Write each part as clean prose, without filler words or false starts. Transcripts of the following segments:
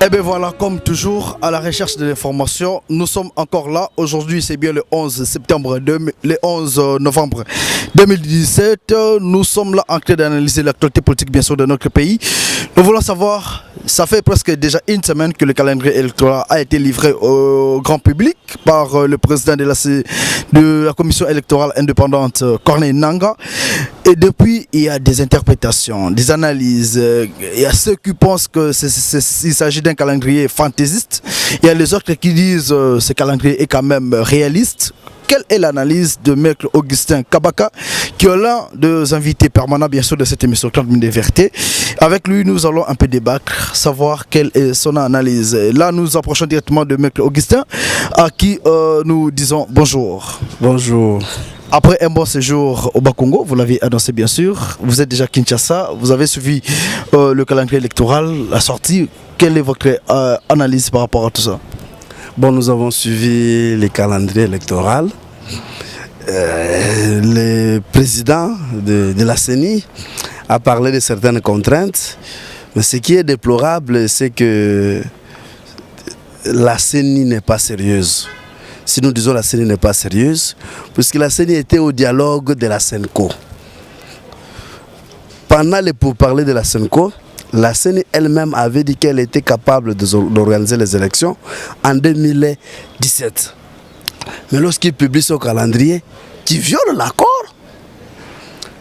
Et bien voilà, comme toujours, à la recherche de l'information, nous sommes encore là. Aujourd'hui, c'est bien le 11 novembre 2017. Nous sommes là en train d'analyser l'actualité politique, bien sûr, de notre pays. Nous voulons savoir, ça fait presque déjà une semaine que le calendrier électoral a été livré au grand public par le président de la commission électorale indépendante, Corneille Nangaa. Et depuis, il y a des interprétations, des analyses. Il y a ceux qui pensent qu'il s'agit d'un calendrier fantaisiste. Il y a les autres qui disent que ce calendrier est quand même réaliste. Quelle est l'analyse de Maître Augustin Kabaka, qui est l'un des invités permanents, bien sûr, de cette émission 30 minutes de vérité. Avec lui, nous allons un peu débattre, savoir quelle est son analyse. Là, nous approchons directement de Maître Augustin, à qui nous disons bonjour. Bonjour. Après un bon séjour au Bas-Congo, vous l'avez annoncé bien sûr, vous êtes déjà à Kinshasa, vous avez suivi le calendrier électoral, la sortie. Quelle est votre analyse par rapport à tout ça? Bon, nous avons suivi le calendrier électoral. Le président de la CENI a parlé de certaines contraintes, mais ce qui est déplorable, c'est que la CENI n'est pas sérieuse. Si nous disons la CENI n'est pas sérieuse, puisque la CENI était au dialogue de la SENCO. Pendant les pourparlers de la SENCO, la CENI elle-même avait dit qu'elle était capable d'organiser les élections en 2017. Mais lorsqu'il publie son calendrier, qui viole l'accord,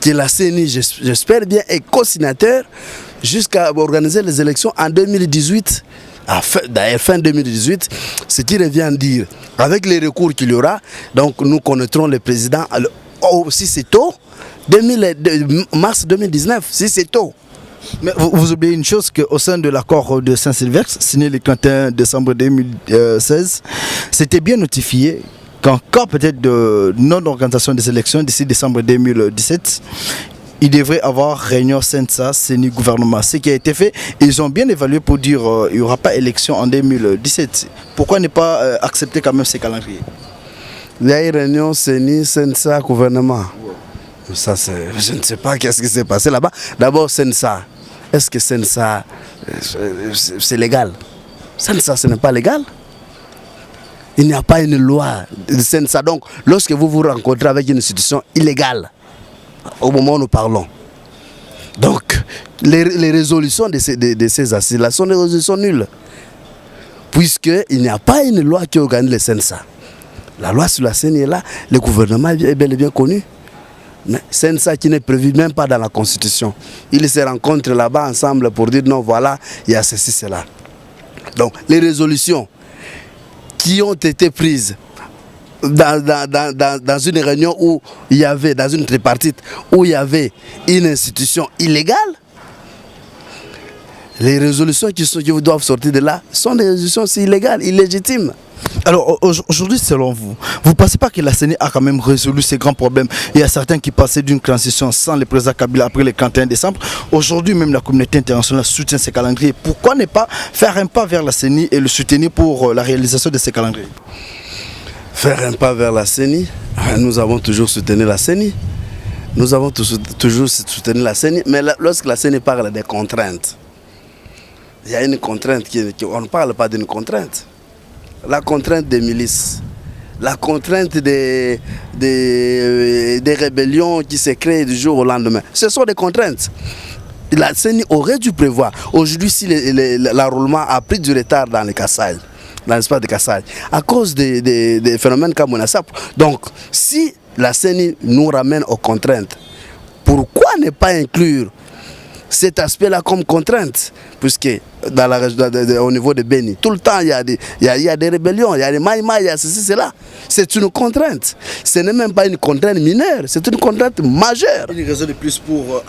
que la CENI, j'espère bien, est co-signateur jusqu'à organiser les élections en 2018, d'ailleurs fin 2018, ce qui revient à dire, avec les recours qu'il y aura, donc nous connaîtrons le président, si c'est tôt, mars 2019, si c'est tôt. Mais vous oubliez une chose, qu'au sein de l'accord de Saint-Sylvestre, signé le 31 décembre 2016, c'était bien notifié qu'en cas peut-être de non-organisation des élections d'ici décembre 2017, il devrait avoir réunion CENSA, CENI, gouvernement. Ce qui a été fait, ils ont bien évalué pour dire qu'il n'y aura pas élection en 2017. Pourquoi ne pas accepter quand même ces calendriers? Il y a une réunion CENI, CENSA, gouvernement. Ça, je ne sais pas qu'est-ce qui s'est passé là-bas. D'abord, CENSA. Est-ce que CENSA, c'est légal? CENSA, ce n'est pas légal. Il n'y a pas une loi de CENSA. Donc, lorsque vous vous rencontrez avec une institution illégale, au moment où nous parlons, donc, les résolutions de ces assises-là sont des résolutions nulles. Puisqu'il n'y a pas une loi qui organise le CENSA. La loi sur la CENI est là, le gouvernement est bel et bien connu. Mais CENSA qui n'est prévu même pas dans la Constitution. Ils se rencontrent là-bas ensemble pour dire non, voilà, il y a ceci, cela. Donc, les résolutions qui ont été prises dans une réunion où il y avait, dans une tripartite, où il y avait une institution illégale, les résolutions qui doivent sortir de là sont des résolutions illégales, illégitimes. Alors aujourd'hui, selon vous, vous ne pensez pas que la CENI a quand même résolu ces grands problèmes? Il y a certains qui passaient d'une transition sans le président Kabila après le 31 décembre. Aujourd'hui, même la communauté internationale soutient ces calendriers. Pourquoi ne pas faire un pas vers la CENI et le soutenir pour la réalisation de ces calendriers? Faire un pas vers la CENI, nous avons toujours soutenu la CENI. Nous avons toujours soutenu la CENI, mais lorsque la CENI parle des contraintes, il y a une contrainte, on ne parle pas d'une contrainte. La contrainte des milices, la contrainte des rébellions qui se créent du jour au lendemain, ce sont des contraintes. La CENI aurait dû prévoir. Aujourd'hui, si l'enrôlement a pris du retard dans les Kassai, dans l'espace de Kassai, à cause des phénomènes comme Monasap. Donc, si la CENI nous ramène aux contraintes, pourquoi ne pas inclure cet aspect-là comme contrainte? Puisque dans la région, au niveau de Beni, tout le temps il y a des rébellions, il y a des maïmaï, il y a ceci, cela. C'est une contrainte. Ce n'est même pas une contrainte mineure, c'est une contrainte majeure. Une raison de plus pour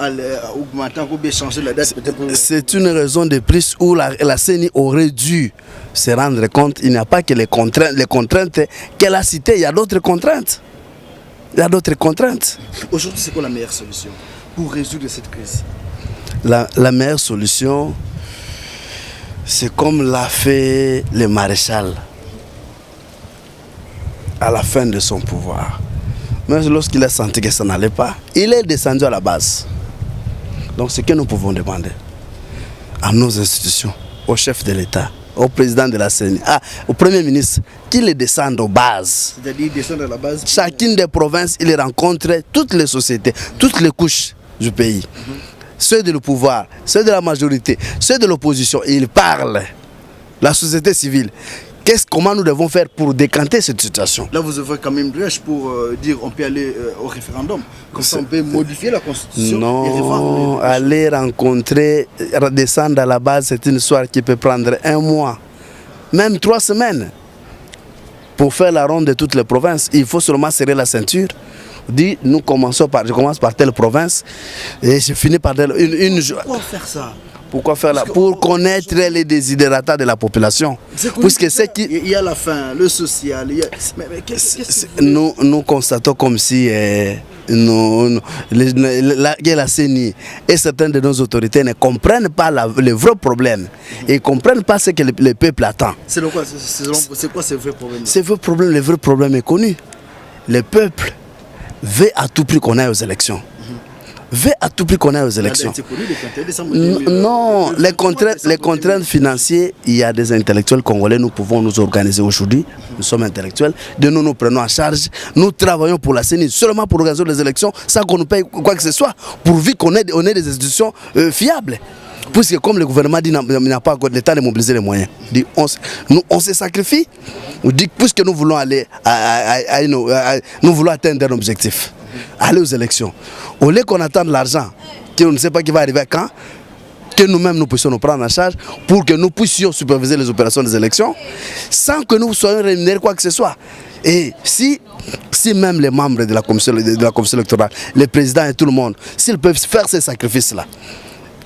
augmenter ou bien changer la date? C'est une raison de plus où la CENI aurait dû se rendre compte. Il n'y a pas que les contraintes qu'elle a citées, il y a d'autres contraintes. Il y a d'autres contraintes. Aujourd'hui, c'est quoi la meilleure solution pour résoudre cette crise? La meilleure solution, c'est comme l'a fait le maréchal à la fin de son pouvoir. Mais lorsqu'il a senti que ça n'allait pas, il est descendu à la base. Donc ce que nous pouvons demander à nos institutions, au chef de l'État, au président de la CENI, au Premier ministre, qu'il descende aux bases. C'est-à-dire descendre à la base. Chacune des provinces, il rencontre toutes les sociétés, toutes les couches du pays. Ceux de le pouvoir, ceux de la majorité, ceux de l'opposition, il parle. La société civile. Comment nous devons faire pour décanter cette situation? Là, vous avez quand même brèche pour dire on peut aller au référendum. Comme ça, on peut modifier la constitution. Non, aller rencontrer, redescendre à la base, c'est une histoire qui peut prendre 1 mois, même 3 semaines. Pour faire la ronde de toutes les provinces, il faut seulement serrer la ceinture. Dit, je commence par telle province et je finis par telle. Pourquoi faire ça? Pourquoi faire là? Pour connaître les désidératas de la population. Puisque c'est qui... Il y a la faim, le social. Nous constatons comme si la CENI et certaines de nos autorités ne comprennent pas le vrai problème. Et ne comprennent pas ce que le peuple attend. C'est quoi ce vrai problème? Le vrai problème est connu. Le peuple veut à tout prix qu'on aille aux élections. Veut à tout prix qu'on aille aux élections. Non, les contraintes financières, il y a des intellectuels congolais, nous pouvons nous organiser aujourd'hui, nous sommes intellectuels, nous prenons en charge, nous travaillons pour la CENI, seulement pour organiser les élections, sans qu'on nous paye quoi que ce soit, pourvu qu'on ait des institutions fiables. Puisque comme le gouvernement dit, il n'a pas encore le temps de mobiliser les moyens. On se sacrifie, on dit puisque nous voulons aller nous voulons atteindre un objectif. Aller aux élections. Au lieu qu'on attende l'argent, qu'on ne sait pas qui va arriver quand, que nous-mêmes nous puissions nous prendre en charge pour que nous puissions superviser les opérations des élections sans que nous soyons rémunérés quoi que ce soit. Et si même les membres de la commission électorale, les présidents et tout le monde, s'ils peuvent faire ces sacrifices-là,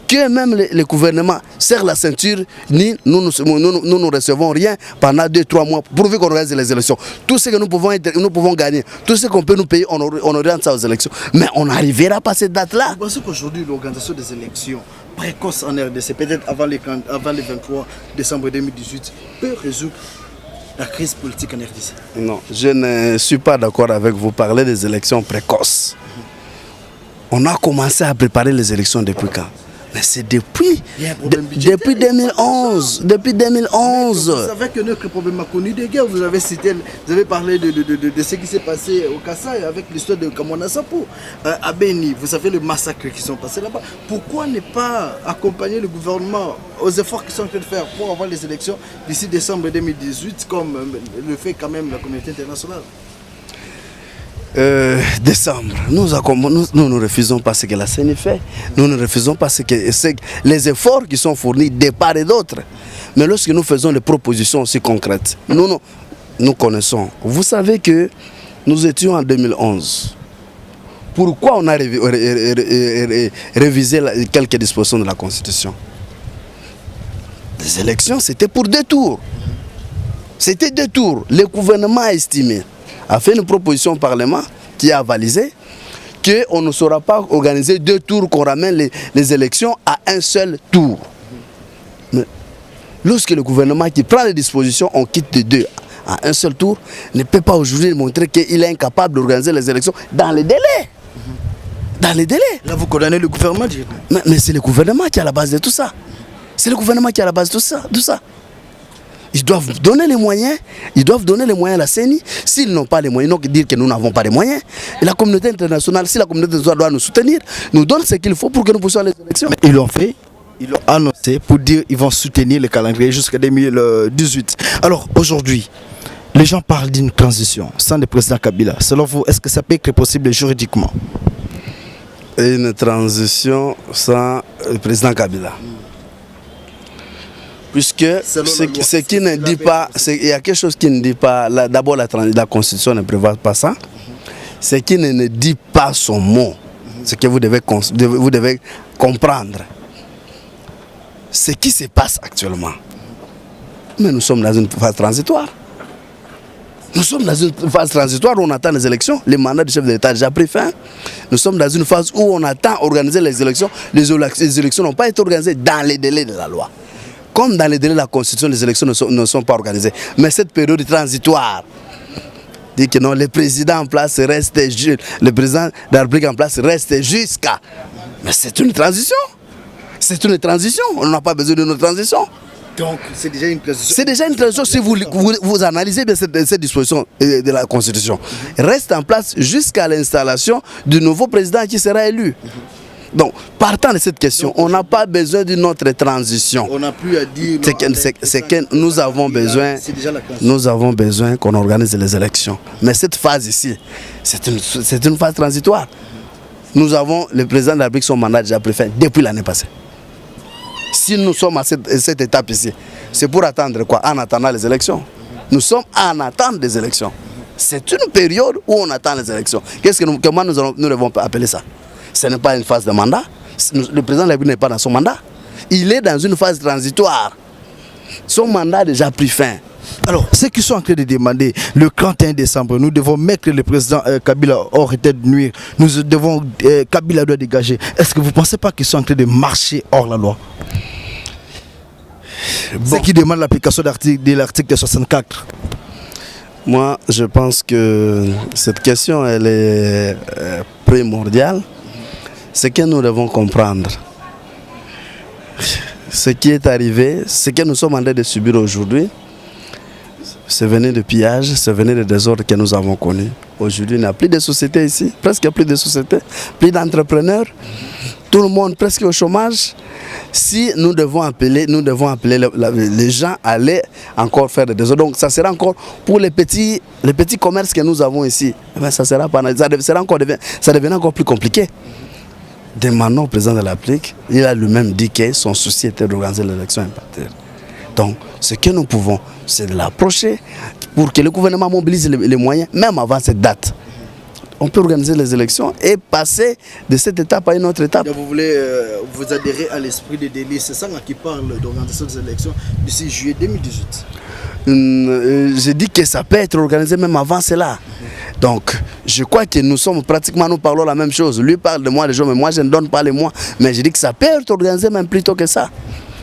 que même le gouvernement serre la ceinture, nous ne recevons rien pendant 2-3 mois pourvu qu'on organise les élections. Tout ce que nous pouvons gagner, tout ce qu'on peut nous payer, on oriente ça aux élections. Mais on n'arrivera pas à cette date-là. Vous pensez qu'aujourd'hui, l'organisation des élections précoces en RDC, peut-être avant le 23 décembre 2018, peut résoudre la crise politique en RDC? Non, je ne suis pas d'accord avec vous. Parler des élections précoces. On a commencé à préparer les élections depuis quand? Mais c'est depuis 2011. Depuis 2011. Vous savez que notre problème a connu des guerres. Vous avez parlé de ce qui s'est passé au Kassai avec l'histoire de Kamwana Sapo. À Beni, vous savez le massacre qui sont passés là-bas. Pourquoi ne pas accompagner le gouvernement aux efforts qu'ils sont en train de faire pour avoir les élections d'ici décembre 2018, comme le fait quand même la communauté internationale? Décembre, nous ne refusons pas ce que la CENI fait, nous ne refusons pas les efforts qui sont fournis de part et d'autre. Mais lorsque nous faisons des propositions aussi concrètes, nous connaissons. Vous savez que nous étions en 2011. Pourquoi on a révisé quelques dispositions de la Constitution? Les élections, c'était pour 2 tours. C'était 2 tours. Le gouvernement a estimé, a fait une proposition au Parlement qui a avalisé qu'on ne saura pas organiser 2 tours, qu'on ramène les élections à un seul tour. Mais lorsque le gouvernement qui prend les dispositions, on quitte de 2 à un seul tour, ne peut pas aujourd'hui montrer qu'il est incapable d'organiser les élections dans les délais. Dans les délais. Là, vous condamnez le gouvernement directement. Mais c'est le gouvernement qui est à la base de tout ça. C'est le gouvernement qui est à la base de tout ça. Ils doivent donner les moyens, à la CENI. S'ils n'ont pas les moyens, donc dire que nous n'avons pas les moyens. Et la communauté internationale, si la communauté internationale doit nous soutenir, nous donne ce qu'il faut pour que nous puissions aller aux élections. Mais ils l'ont fait, ils l'ont annoncé pour dire qu'ils vont soutenir le calendrier jusqu'à 2018. Alors aujourd'hui, les gens parlent d'une transition sans le président Kabila. Selon vous, est-ce que ça peut être possible juridiquement? Une transition sans le président Kabila. Puisque ce qui ne dit pas, il y a quelque chose qui ne dit pas, d'abord la Constitution ne prévoit pas ça, ce qui ne dit pas son mot, ce que vous devez comprendre, ce qui se passe actuellement. Mais nous sommes dans une phase transitoire. Nous sommes dans une phase transitoire où on attend les élections, le mandat du chef de l'État a déjà pris fin. Nous sommes dans une phase où on attend organiser les élections. Les élections n'ont pas été organisées dans les délais de la loi. Comme dans les délais de la Constitution, les élections ne sont pas organisées. Mais cette période transitoire dit que non, le président en place reste, le président de la République en place reste jusqu'à... Mais c'est une transition. C'est une transition. On n'a pas besoin d'une transition. Donc c'est déjà une transition. C'est déjà une transition si vous analysez bien cette disposition de la Constitution. Reste en place jusqu'à l'installation du nouveau président qui sera élu. Donc, partant de cette question, on n'a pas besoin d'une autre transition. On n'a plus à dire... C'est que nous avons besoin qu'on organise les élections. Mais cette phase ici, c'est une phase transitoire. Nous avons le président de la République, son mandat déjà pris fin depuis l'année passée. Si nous sommes à cette étape ici, c'est pour attendre quoi? En attendant les élections. Nous sommes en attente des élections. C'est une période où on attend les élections. Comment nous devons appeler ça? Ce n'est pas une phase de mandat. Le président de la République n'est pas dans son mandat. Il est dans une phase transitoire. Son mandat a déjà pris fin. Alors, ceux qui sont en train de demander le 31 décembre, nous devons mettre le président Kabila hors état de nuire. Kabila doit dégager. Est-ce que vous ne pensez pas qu'ils sont en train de marcher hors la loi? Ceux qui demandent l'application de l'article 64. Moi, je pense que cette question, elle est primordiale. Ce que nous devons comprendre, ce qui est arrivé, ce que nous sommes en train de subir aujourd'hui, c'est venu de pillage, c'est venu de désordre que nous avons connu. Aujourd'hui, il n'y a plus de sociétés ici, presque plus de sociétés, plus d'entrepreneurs, tout le monde presque au chômage. Si nous devons appeler les gens à aller encore faire des désordres. Donc ça sera encore pour les petits commerces que nous avons ici. Mais ça devient encore plus compliqué. Demandons au président de la République, il a lui-même dit que son souci était d'organiser l'élection impartiale. Donc, ce que nous pouvons, c'est de l'approcher pour que le gouvernement mobilise les moyens, même avant cette date. On peut organiser les élections et passer de cette étape à une autre étape. Donc vous voulez vous adhérer à l'esprit de délit, c'est ça qui parle d'organisation des élections d'ici juillet 2018. Je dis que ça peut être organisé même avant cela. Donc, je crois que nous parlons la même chose. Lui parle de moi, les gens, mais moi je ne donne pas les mois. Mais je dis que ça peut être organisé même plus tôt que ça.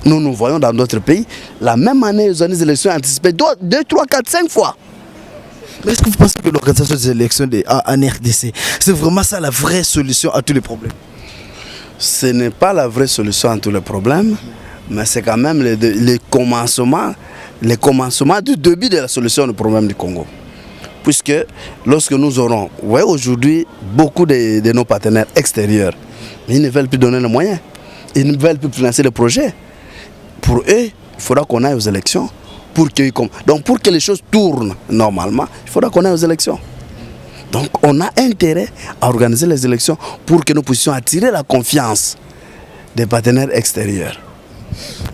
Nous voyons dans d'autres pays, la même année, ils organisent des élections anticipées 2, 3, 4, 5 fois. Mais est-ce que vous pensez que l'organisation des élections en RDC, c'est vraiment ça la vraie solution à tous les problèmes? Ce n'est pas la vraie solution à tous les problèmes, mais c'est quand même le commencement du début de la solution du problème du Congo. Puisque lorsque nous aurons, aujourd'hui, beaucoup de nos partenaires extérieurs, ils ne veulent plus donner les moyens, ils ne veulent plus financer le projet. Pour eux, il faudra qu'on aille aux élections. Donc pour que les choses tournent normalement, il faudra qu'on aille aux élections. Donc on a intérêt à organiser les élections pour que nous puissions attirer la confiance des partenaires extérieurs.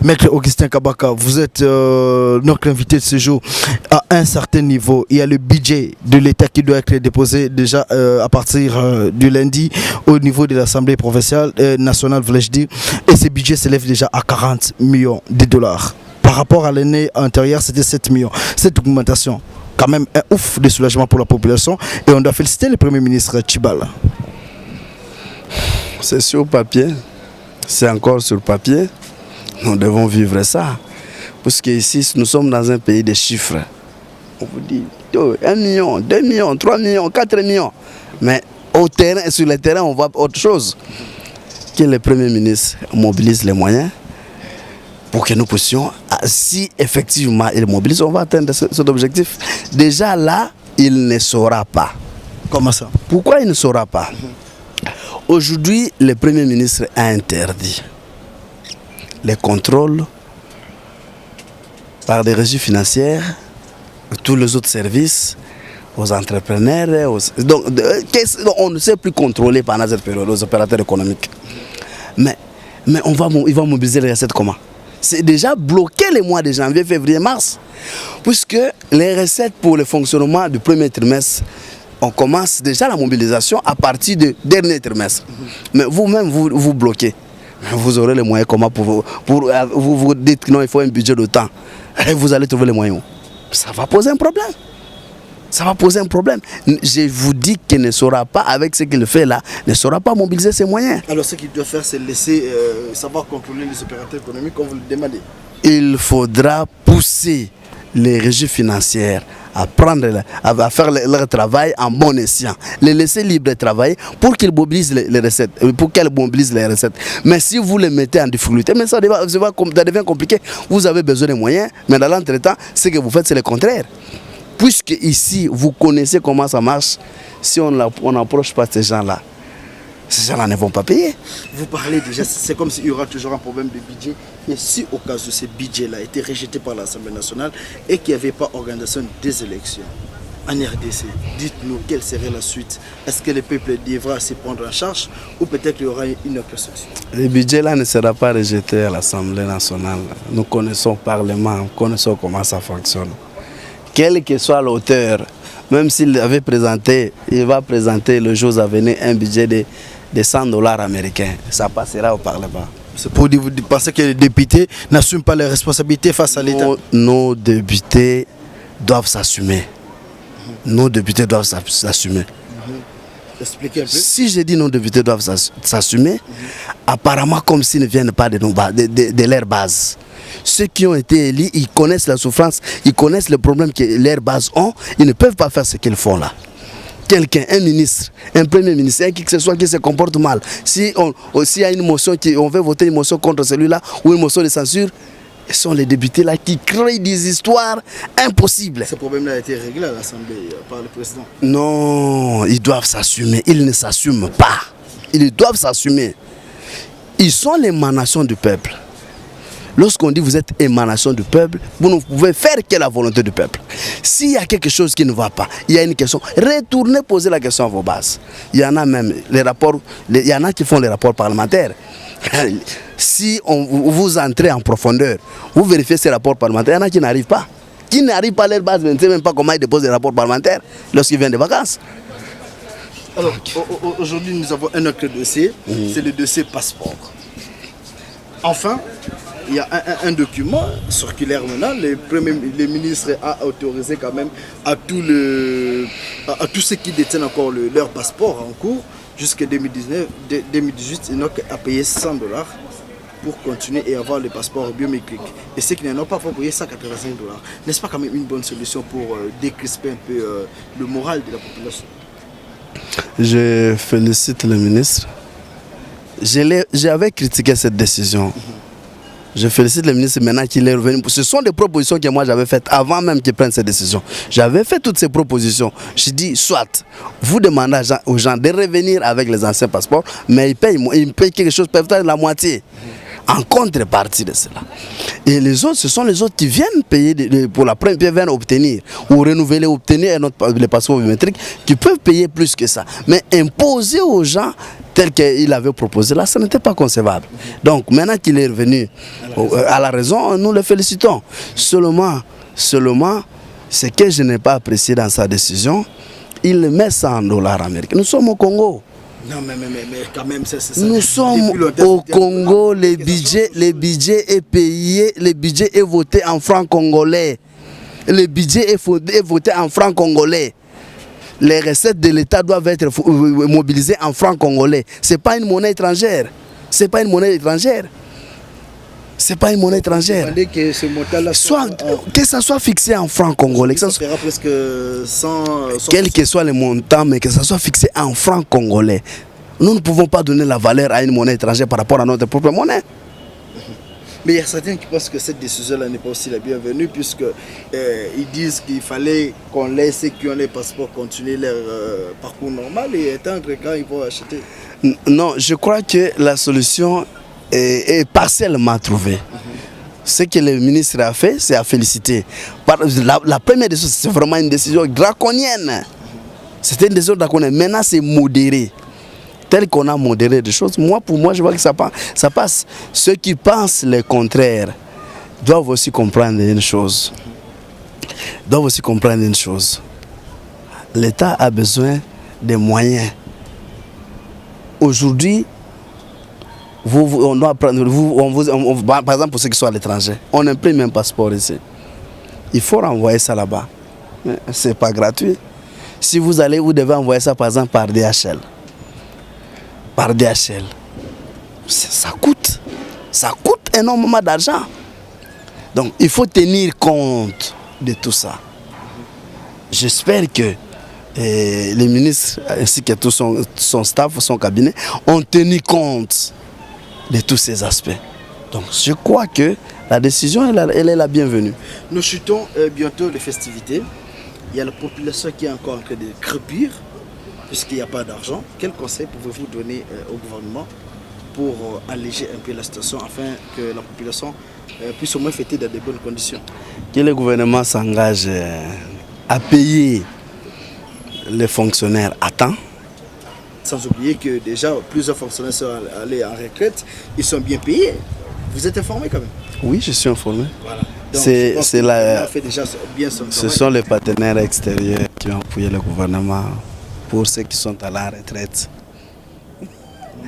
Maître Augustin Kabaka, vous êtes notre invité de ce jour. À un certain niveau, il y a le budget de l'État qui doit être déposé déjà à partir du lundi au niveau de l'Assemblée provinciale nationale, voulais-je dire. Et ce budget s'élève déjà à 40 millions de dollars. Par rapport à l'année antérieure, c'était 7 millions. Cette augmentation, quand même un ouf de soulagement pour la population. Et on doit féliciter le Premier ministre Tchibala. C'est sur papier. C'est encore sur papier. Nous devons vivre ça. Parce qu'ici, nous sommes dans un pays de chiffres. On vous dit 1 million, 2 millions, 3 millions, 4 millions. Mais sur le terrain, on voit autre chose. Que le Premier ministre mobilise les moyens pour que nous puissions, si effectivement il mobilise, on va atteindre cet objectif. Déjà là, il ne saura pas. Comment ça? Pourquoi il ne saura pas? Aujourd'hui, le Premier ministre a interdit les contrôles par des régies financières, tous les autres services, aux entrepreneurs. Donc, on ne sait plus contrôler pendant cette période aux opérateurs économiques. Mais il va mobiliser les recettes comment? C'est déjà bloqué les mois de janvier, février, mars. Puisque les recettes pour le fonctionnement du premier trimestre, on commence déjà la mobilisation à partir du dernier trimestre. Mais vous-même, vous bloquez. Vous aurez les moyens comment vous dites que non, il faut un budget de temps. Et vous allez trouver les moyens. Ça va poser un problème. Ça va poser un problème. Je vous dis qu'il ne saura pas, avec ce qu'il fait là, ne saura pas mobiliser ses moyens. Alors ce qu'il doit faire, c'est laisser savoir contrôler les opérateurs économiques comme vous le demandez. Il faudra pousser les régies financières à faire leur travail en bon escient. Les laisser libres de travailler pour qu'ils mobilisent les recettes, pour qu'elles mobilisent les recettes. Mais si vous les mettez en difficulté, mais ça devient compliqué. Vous avez besoin de moyens, mais dans l'entretemps, ce que vous faites, c'est le contraire. Puisque ici, vous connaissez comment ça marche, si on n'approche pas ces gens-là ne vont pas payer. Vous parlez déjà, c'est comme s'il y aura toujours un problème de budget. Mais si au cas où ce budget-là a été rejeté par l'Assemblée nationale et qu'il n'y avait pas organisation des élections en RDC, dites-nous quelle serait la suite. Est-ce que le peuple devra se prendre en charge ou peut-être qu'il y aura une autre solution? Le budget-là ne sera pas rejeté à l'Assemblée nationale. Nous connaissons le Parlement, nous connaissons comment ça fonctionne. Quel que soit l'auteur, même s'il avait présenté, il va présenter le jour à venir un budget de $100 américains. Ça passera au Parlement. C'est pour dire, vous pensez que les députés n'assument pas les responsabilités face à l'État? Nos députés doivent s'assumer. Nos députés doivent s'assumer. Expliquez un peu. Si je dis nos députés doivent s'assumer, apparemment comme s'ils ne viennent pas de leur base. Ceux qui ont été élus, ils connaissent la souffrance, ils connaissent les problèmes que leurs bases ont, ils ne peuvent pas faire ce qu'ils font là. Quelqu'un, un ministre, un premier ministre, qui que ce soit qui se comporte mal, si y a une motion, on veut voter une motion contre celui-là ou une motion de censure, ce sont les députés là qui créent des histoires impossibles. Ce problème-là a été réglé à l'Assemblée par le président. Non, ils doivent s'assumer. Ils ne s'assument pas. Ils doivent s'assumer. Ils sont l'émanation du peuple. Lorsqu'on dit vous êtes émanation du peuple, vous ne pouvez faire que la volonté du peuple. S'il y a quelque chose qui ne va pas, il y a une question, retournez poser la question à vos bases. Il y en a même les rapports, il y en a qui font les rapports parlementaires. Si vous entrez en profondeur, vous vérifiez ces rapports parlementaires, il y en a qui n'arrivent pas. Qui n'arrivent pas à leur base, ne savent même pas comment ils déposent des rapports parlementaires lorsqu'ils viennent de vacances. Alors, aujourd'hui, nous avons un autre dossier, c'est le dossier passeport. Enfin, il y a un document circulaire maintenant, le ministre a autorisé quand même à tous ceux qui détiennent encore leur passeport en cours, jusqu'à 2018, ils n'ont qu'à payer $100 pour continuer et avoir le passeport biométrique. Et ceux qui n'en ont pas pour payer $185. N'est-ce pas quand même une bonne solution pour décrisper un peu le moral de la population? Je félicite le ministre. J'avais critiqué cette décision. Je félicite le ministre maintenant qu'il est revenu. Ce sont des propositions que moi j'avais faites avant même qu'il prenne cette décision. J'avais fait toutes ces propositions. Je dis, soit vous demandez aux gens de revenir avec les anciens passeports, mais ils payent quelque chose, peut-être la moitié, en contrepartie de cela. Et les autres, ce sont les autres qui viennent payer pour la première, qui viennent obtenir ou renouveler, obtenir les passeports biométriques, qui peuvent payer plus que ça. Mais imposer aux gens tel qu'il avait proposé là, ça n'était pas concevable. Donc maintenant qu'il est revenu à la raison, nous le félicitons. Seulement, ce que je n'ai pas apprécié dans sa décision, il met $100 américains. Nous sommes au Congo. Non, mais quand même, c'est ça. Nous sommes au Congo, le budget est payé, le budget est voté en francs congolais. Le budget est voté en francs congolais. Les recettes de l'État doivent être mobilisées en francs congolais. Ce n'est pas une monnaie étrangère. C'est pas une monnaie étrangère. C'est pas une monnaie étrangère. Que ce montant-là que ça soit fixé en francs congolais. Ça sera presque 100... Quel que soit le montant, mais que ça soit fixé en francs congolais. Nous ne pouvons pas donner la valeur à une monnaie étrangère par rapport à notre propre monnaie. Mais il y a certains qui pensent que cette décision-là n'est pas aussi la bienvenue, puisqu'ils disent qu'il fallait qu'on laisse ceux qui ont les passeports continuer leur parcours normal et attendre quand ils vont acheter. Non, je crois que la solution est partiellement trouvée. Ce que le ministre a fait, c'est à féliciter. La première décision, c'est vraiment une décision draconienne. C'était une décision draconienne. Maintenant, c'est modéré. Tel qu'on a modéré des choses, pour moi, je vois que ça passe. Ceux qui pensent le contraire doivent aussi comprendre une chose. L'État a besoin de moyens. Aujourd'hui, on doit prendre, par exemple pour ceux qui sont à l'étranger, on imprime un passeport ici. Il faut renvoyer ça là-bas. Ce n'est pas gratuit. Si vous devez envoyer ça par exemple par DHL. Par DHL. Ça coûte énormément d'argent. Donc il faut tenir compte de tout ça. j'espère que les ministres ainsi que tout son staff, son cabinet ont tenu compte de tous ces aspects. Donc je crois que la décision, elle est la bienvenue. Nous chutons bientôt les festivités. Il y a la population qui est encore en train de crépir, puisqu'il n'y a pas d'argent. Quel conseil pouvez-vous donner au gouvernement pour alléger un peu la situation, afin que la population puisse au moins fêter dans de bonnes conditions? Que le gouvernement s'engage à payer les fonctionnaires à temps. Sans oublier que déjà plusieurs fonctionnaires sont allés en retraite, ils sont bien payés. Vous êtes informé quand même? Oui, je suis informé. Voilà. C'est fait déjà bien son ce sont les partenaires extérieurs qui ont appuyé le gouvernement pour ceux qui sont à la retraite.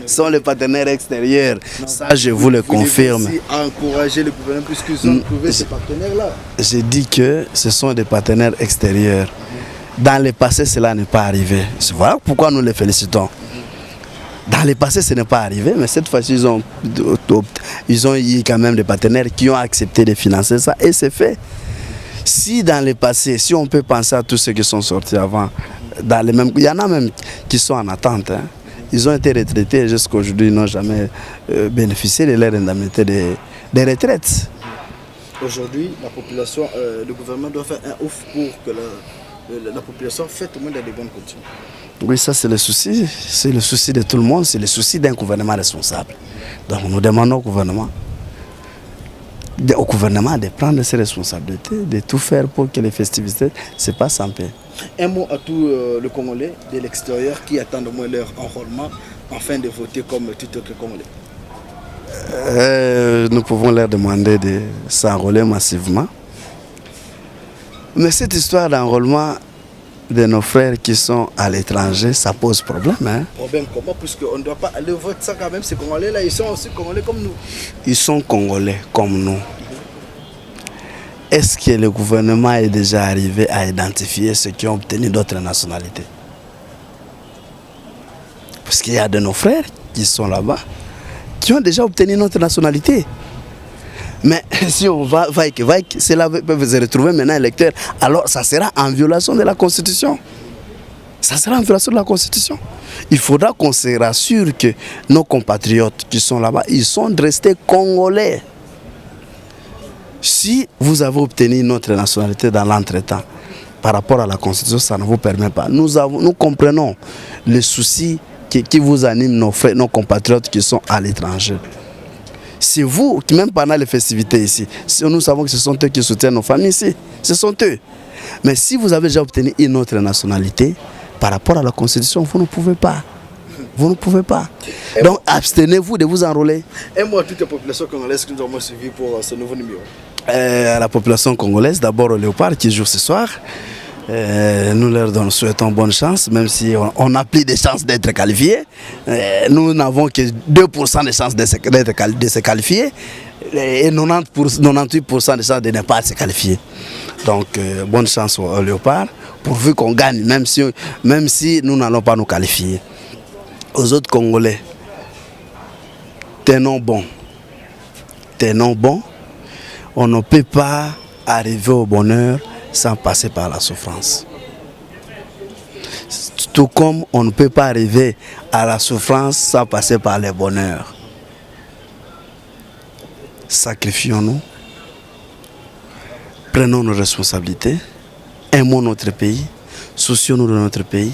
Ce sont les partenaires extérieurs. Non, ça, je vous le confirme. Aussi encourager le gouvernement puisqu'ils ont trouvé ces partenaires-là. J'ai dit que ce sont des partenaires extérieurs. Dans le passé, cela n'est pas arrivé. Voilà pourquoi nous les félicitons. Dans le passé, ce n'est pas arrivé, mais cette fois-ci, ils ont eu quand même des partenaires qui ont accepté de financer ça, et c'est fait. Si dans le passé, si on peut penser à tous ceux qui sont sortis avant, il y en a même qui sont en attente. Hein. Ils ont été retraités et jusqu'à aujourd'hui, ils n'ont jamais bénéficié de leur indemnité de retraite. Aujourd'hui, la population, le gouvernement doit faire un ouf pour que la population fête au moins dans de bonnes conditions. Oui, ça c'est le souci de tout le monde, c'est le souci d'un gouvernement responsable. Donc nous demandons au gouvernement de prendre ses responsabilités, de tout faire pour que les festivités se passent en paix. Un mot à tous les Congolais de l'extérieur qui attendent au moins leur enrôlement afin de voter comme tout autre Congolais. Nous pouvons leur demander de s'enrôler massivement. Mais cette histoire d'enrôlement de nos frères qui sont à l'étranger, ça pose problème. Hein? Problème comment? Puisqu'on ne doit pas aller voter ça quand même. Ces Congolais-là, ils sont aussi Congolais comme nous. Ils sont Congolais comme nous. Est-ce que le gouvernement est déjà arrivé à identifier ceux qui ont obtenu d'autres nationalités? Parce qu'il y a de nos frères qui sont là-bas, qui ont déjà obtenu notre nationalité. Mais si on va que cela peut se retrouver maintenant électeur, alors ça sera en violation de la Constitution. Ça sera en violation de la Constitution. Il faudra qu'on se rassure que nos compatriotes qui sont là-bas, ils sont restés congolais. Si vous avez obtenu notre nationalité dans l'entretemps, par rapport à la Constitution, ça ne vous permet pas. Nous comprenons les soucis qui vous animent, nos compatriotes qui sont à l'étranger. C'est vous qui, même pendant les festivités ici, nous savons que ce sont eux qui soutiennent nos familles ici. Ce sont eux. Mais si vous avez déjà obtenu une autre nationalité, par rapport à la Constitution, vous ne pouvez pas. Vous ne pouvez pas. Donc abstenez-vous de vous enrôler. Et moi, toute la population congolaise qui nous avons suivi pour ce nouveau numéro. À la population congolaise, d'abord au Léopard qui joue ce soir. Nous leur souhaitons bonne chance, même si on n'a plus de chances d'être qualifiés. Nous n'avons que 2% de chances de se qualifier et 98% de chances de ne pas se qualifier. Donc bonne chance au Léopard, pourvu qu'on gagne, même si nous n'allons pas nous qualifier. Aux autres Congolais, tenons bon. On ne peut pas arriver au bonheur sans passer par la souffrance. Tout comme on ne peut pas arriver à la souffrance sans passer par le bonheur. Sacrifions-nous, prenons nos responsabilités, aimons notre pays, soucions-nous de notre pays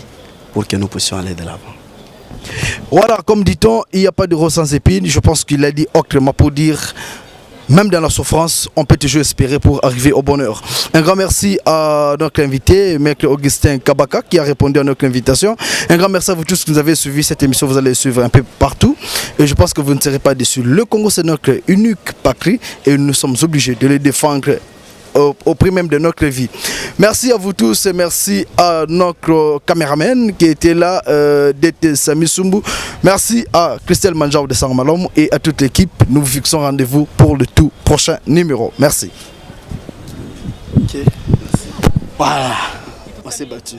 pour que nous puissions aller de l'avant. Voilà, comme dit-on, il n'y a pas de rose sans épines. Je pense qu'il a dit autrement pour dire, même dans la souffrance, on peut toujours espérer pour arriver au bonheur. Un grand merci à notre invité, Maître Augustin Kabaka, qui a répondu à notre invitation. Un grand merci à vous tous qui nous avez suivi cette émission. Vous allez suivre un peu partout. Et je pense que vous ne serez pas déçus. Le Congo, c'est notre unique patrie et nous sommes obligés de le défendre au prix même de notre vie. Merci à vous tous et merci à notre caméraman qui était là, d'être Sami Sumbu. Merci à Christelle Manjao de Sangmalom et à toute l'équipe. Nous vous fixons rendez-vous pour le tout prochain numéro. Merci. Ok. Voilà. On s'est battu.